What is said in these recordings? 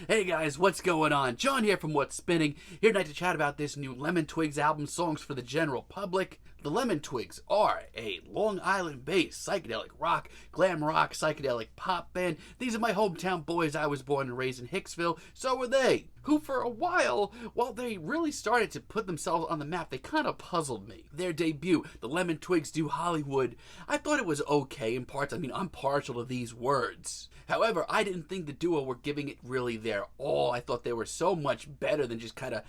Hey guys, what's going on? John here from What's Spinning, here tonight to chat about this new Lemon Twigs album, Songs for the General Public. The Lemon Twigs are a Long Island-based psychedelic rock, glam rock, psychedelic pop band. These are my hometown boys. I was born and raised in Hicksville, so were they. Who for a while they really started to put themselves on the map, they kind of puzzled me. Their debut, The Lemon Twigs Do Hollywood, I thought it was okay in parts. I'm partial to these words. However, I didn't think the duo were giving it really their all. I thought they were so much better than just kind of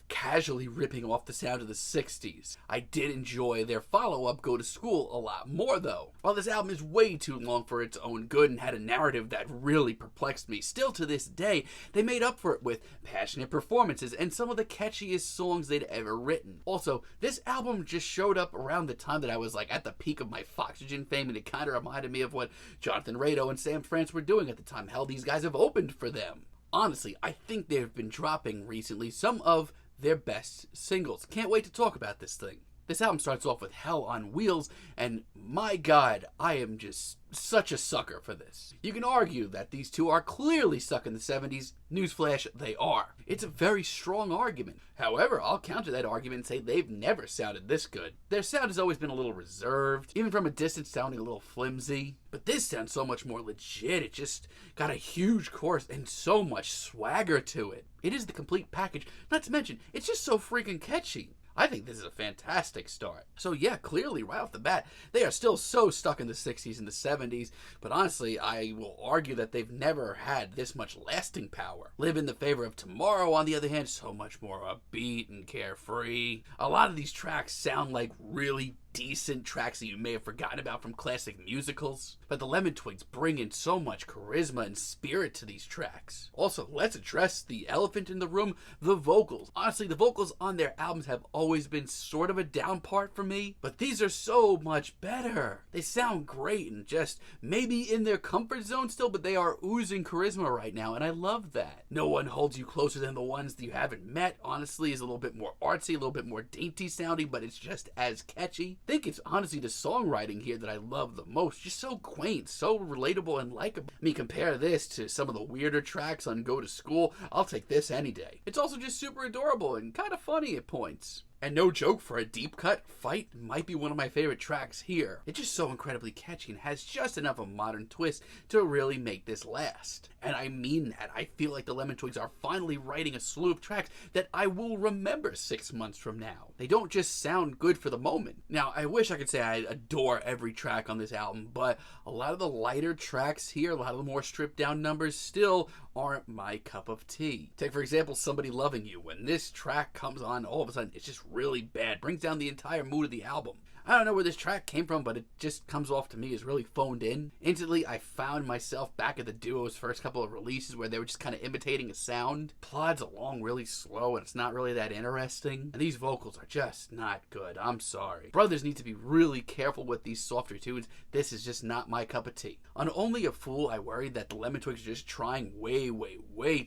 casually ripping off the sound of the 60s. I did enjoy their follow-up, Go to School, a lot more though. While this album is way too long for its own good and had a narrative that really perplexed me, still to this day, they made up for it with passionate performances and some of the catchiest songs they'd ever written. Also, this album just showed up around the time that I was at the peak of my Foxygen fame, and it kind of reminded me of what Jonathan Rado and Sam France were doing at the time. Hell, these guys have opened for them. Honestly, I think they've been dropping recently some of their best singles. Can't wait to talk about this thing. This album starts off with Hell on Wheels, and my god, I am just such a sucker for this. You can argue that these two are clearly stuck in the 70s. Newsflash, they are. It's a very strong argument. However, I'll counter that argument and say they've never sounded this good. Their sound has always been a little reserved, even from a distance sounding a little flimsy. But this sounds so much more legit. It just got a huge chorus and so much swagger to it. It is the complete package, not to mention, it's just so freaking catchy. I think this is a fantastic start. So yeah, clearly right off the bat, they are still so stuck in the 60s and the 70s, but honestly, I will argue that they've never had this much lasting power. Live in the Favor of Tomorrow, on the other hand, so much more upbeat and carefree. A lot of these tracks sound like really decent tracks that you may have forgotten about from classic musicals, but the Lemon Twigs bring in so much charisma and spirit to these tracks. Also, let's address the elephant in the room, the vocals. Honestly, the vocals on their albums have always been sort of a down part for me, but these are so much better. They sound great and just maybe in their comfort zone still, but they are oozing charisma right now, and I love that. No One Holds You Closer Than the Ones That You Haven't Met, honestly, is a little bit more artsy, a little bit more dainty sounding, but it's just as catchy. I think it's honestly the songwriting here that I love the most. Just so quaint, so relatable and likable. I mean, compare this to some of the weirder tracks on Go to School. I'll take this any day. It's also just super adorable and kind of funny at points. And no joke, for a deep cut, Fight might be one of my favorite tracks here. It's just so incredibly catchy and has just enough of a modern twist to really make this last. And I mean that. I feel like the Lemon Twigs are finally writing a slew of tracks that I will remember 6 months from now. They don't just sound good for the moment. Now, I wish I could say I adore every track on this album, but a lot of the lighter tracks here, a lot of the more stripped down numbers still aren't my cup of tea. Take, for example, Somebody Loving You. When this track comes on, all of a sudden, it's just really bad. Brings down the entire mood of the album. I don't know where this track came from, but it just comes off to me as really phoned in. Instantly, I found myself back at the duo's first couple of releases where they were just kind of imitating a sound. Plods along really slow, and it's not really that interesting. And these vocals are just not good. I'm sorry. Brothers need to be really careful with these softer tunes. This is just not my cup of tea. On Only a Fool, I worried that the Lemon Twigs are just trying way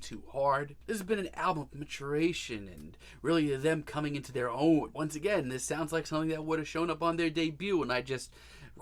too hard. This has been an album of maturation and really them coming into their own. Once again, this sounds like something that would have shown up on their debut, and I just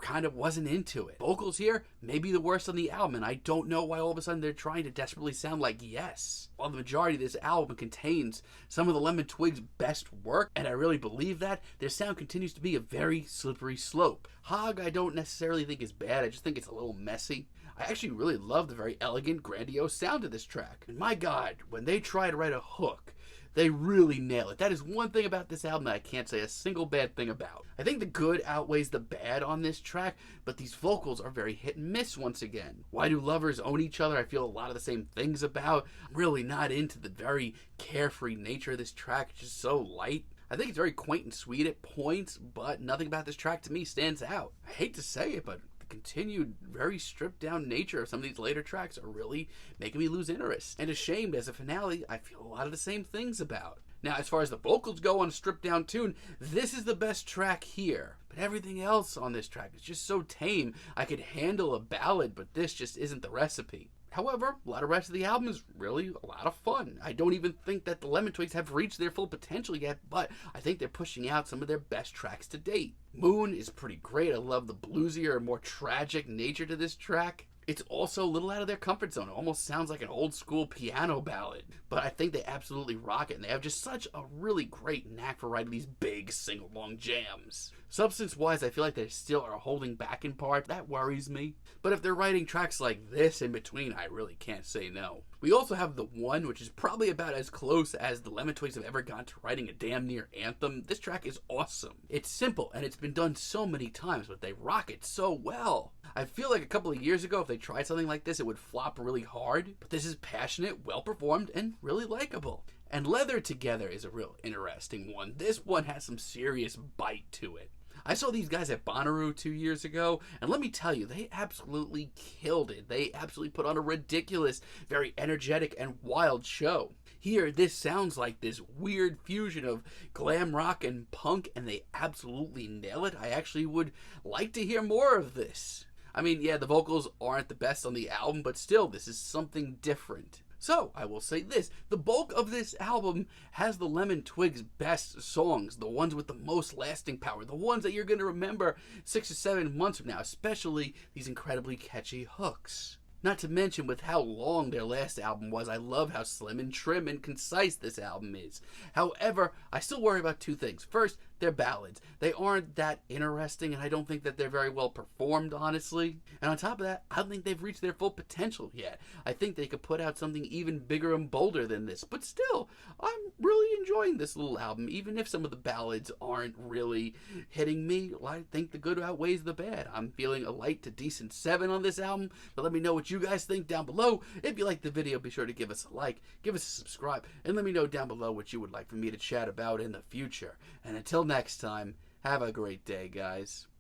kind of wasn't into it. Vocals here may be the worst on the album, and I don't know why all of a sudden they're trying to desperately sound like Yes. While the majority of this album contains some of the Lemon Twigs' best work, and I really believe that, their sound continues to be a very slippery slope. Hog I don't necessarily think is bad, I just think it's a little messy. I actually really love the very elegant, grandiose sound of this track. And my god, when they try to write a hook, they really nail it. That is one thing about this album that I can't say a single bad thing about. I think the good outweighs the bad on this track, but these vocals are very hit and miss once again. Why Do Lovers Own Each Other? I feel a lot of the same things about. I'm really not into the very carefree nature of this track. It's just so light. I think it's very quaint and sweet at points, but nothing about this track to me stands out. I hate to say it, but continued very stripped down nature of some of these later tracks are really making me lose interest. And Ashamed as a finale, I feel a lot of the same things about. Now, as far as the vocals go on a stripped down tune, this is the best track here. But everything else on this track is just so tame. I could handle a ballad, but this just isn't the recipe. However, a lot of the rest of the album is really a lot of fun. I don't even think that the Lemon Twigs have reached their full potential yet, but I think they're pushing out some of their best tracks to date. Moon is pretty great. I love the bluesier, more tragic nature to this track. It's also a little out of their comfort zone. It almost sounds like an old school piano ballad. But I think they absolutely rock it, and they have just such a really great knack for writing these big sing-along jams. Substance-wise, I feel like they still are holding back in part. That worries me. But if they're writing tracks like this in between, I really can't say no. We also have The One, which is probably about as close as the Lemon Twigs have ever gone to writing a damn near anthem. This track is awesome. It's simple, and it's been done so many times, but they rock it so well. I feel like a couple of years ago, if they tried something like this, it would flop really hard. But this is passionate, well-performed, and really likable. And Leather Together is a real interesting one. This one has some serious bite to it. I saw these guys at Bonnaroo 2 years ago, and let me tell you, they absolutely killed it. They absolutely put on a ridiculous, very energetic and wild show. Here, this sounds like this weird fusion of glam rock and punk, and they absolutely nail it. I actually would like to hear more of this. I mean, yeah, the vocals aren't the best on the album, but still, this is something different. So, I will say this, the bulk of this album has the Lemon Twigs' best songs, the ones with the most lasting power, the ones that you're going to remember 6 or 7 months from now, especially these incredibly catchy hooks. Not to mention with how long their last album was, I love how slim and trim and concise this album is. However, I still worry about two things. First, they're ballads. They aren't that interesting, and I don't think that they're very well performed, honestly. And on top of that, I don't think they've reached their full potential yet. I think they could put out something even bigger and bolder than this. But still, I'm really enjoying this little album, even if some of the ballads aren't really hitting me. I think the good outweighs the bad. I'm feeling a light to decent 7 on this album, but let me know what you guys think down below. If you liked the video, be sure to give us a like, give us a subscribe, and let me know down below what you would like for me to chat about in the future. And until next time, have a great day, guys.